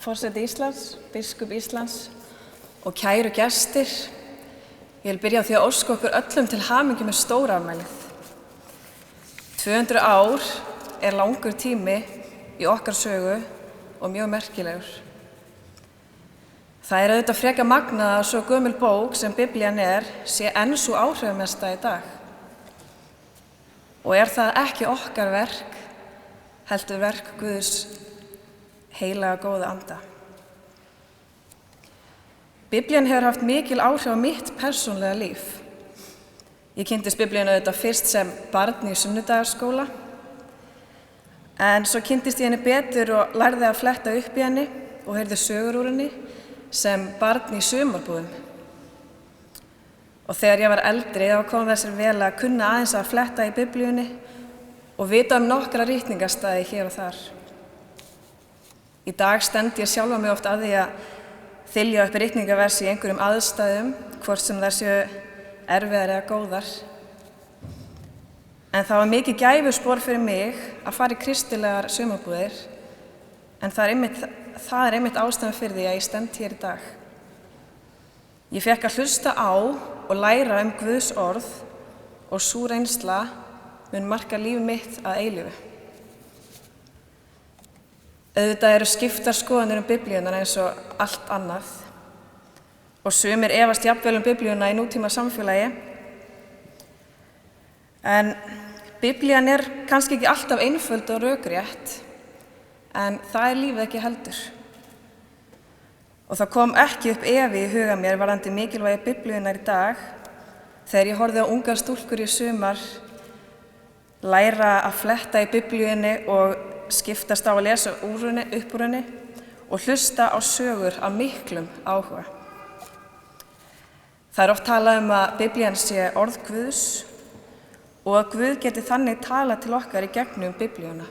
Forseti Íslands, biskup Íslands og kæru gestir. Ég vil byrja á því að óska okkur öllum til hamingju með stórafmælið. 200 ár er langur tími í okkar sögu og mjög merkilegur. Það er auðvitað frekar magnað að svo gömul bók sem Biblían sé enn sú áhrifamesta í dag. Og er það ekki okkar verk, heldur verk Guðs heilaga góða anda. Biblían hefur haft mikil áhrif á mitt persónlega líf. Ég kynntist Biblíunni auðvitað fyrst sem barn í sunnudagaskóla, en svo kynntist ég henni betur og lærði að fletta upp í henni og heyrði sögur úr henni sem barn í sumarbúðum. Og þegar ég var eldri þá kom það sér vel að kunna aðeins að fletta í Biblíunni og vita nokkra ritningarstaði hér og þar. Í dag stend ég sjálfa mig oft að því að þylja upp ritningaversi í einhverjum aðstæðum, hvort sem þær séu erfiðar eða góðar. En það var mikið gæfuspor fyrir mig að fara í kristilegar sumarbúðir, en það er einmitt ástæðan fyrir því að ég stend hér í dag. Ég fékk að hlusta á og læra Guðs orð og sú reynsla mun marka líf mitt að eilífu. Auðvitað eru skiptar skoðanir Biblíuna eins og allt annað og sumir efast jafnvel Biblíuna í nútíma samfélagi. En Biblían er kannski ekki alltaf einföld og rökrétt, en það er lífið ekki heldur. Og það kom ekki upp efi í huga mér varðandi mikilvægi Biblíunnar í dag þegar ég horfði á ungar stúlkur í sumar læra að fletta í Biblíunni og skiptast á að lesa upp úr henni og hlusta á sögur af miklum áhuga. Það er oft talað að Biblían sé orð Guðs og að Guð geti þannig talað til okkar í gegnum Biblíuna.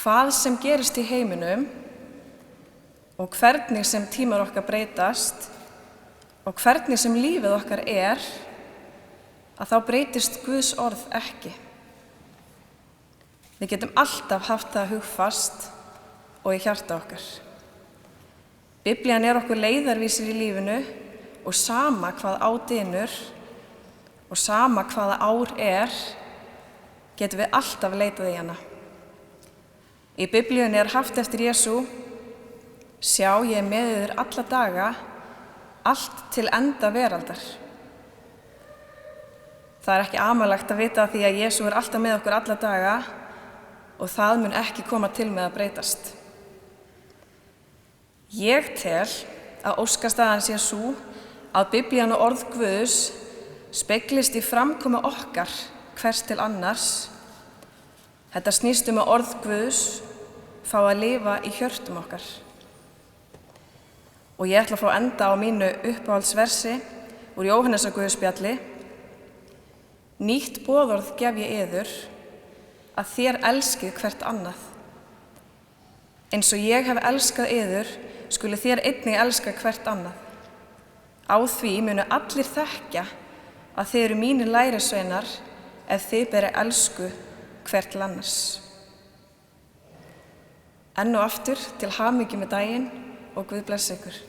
Hvað sem gerist í heiminum og hvernig sem tímar okkar breytast og hvernig sem lífið okkar að þá breytist Guðs orð ekki. Við getum alltaf haft það hugfast og í hjarta okkar. Biblían okkur leiðarvísir í lífinu og sama hvað á dynur og sama hvaða ár getum við alltaf leitað í hana. Í Biblíunni haft eftir Jesú: sjá, ég með yður alla daga, allt til enda veraldar. Það ekki amalegt að vita því að Jesú alltaf með okkur alla daga og það mun ekki koma til með að breytast. Ég tel að óskastaðan sé sú að Biblían og orð Guðs speglist í framkomu okkar hvers til annars. Þetta snýst að orð Guðs fá að lifa í hjörtum okkar. Og ég ætla að fá að enda á mínu uppáhaldsversi úr Jóhannesarguðspjalli: nýtt boðorð gef ég yður, að þér elskið hvert annað. Eins og ég hef elskað yður, skuli þér einnig elska hvert annað. Á því munu allir þekkja að þið eru mínir lærisveinar ef þið berið elsku hvert til annars. Enn og aftur til hamingju með daginn og Guð blessi ykkur.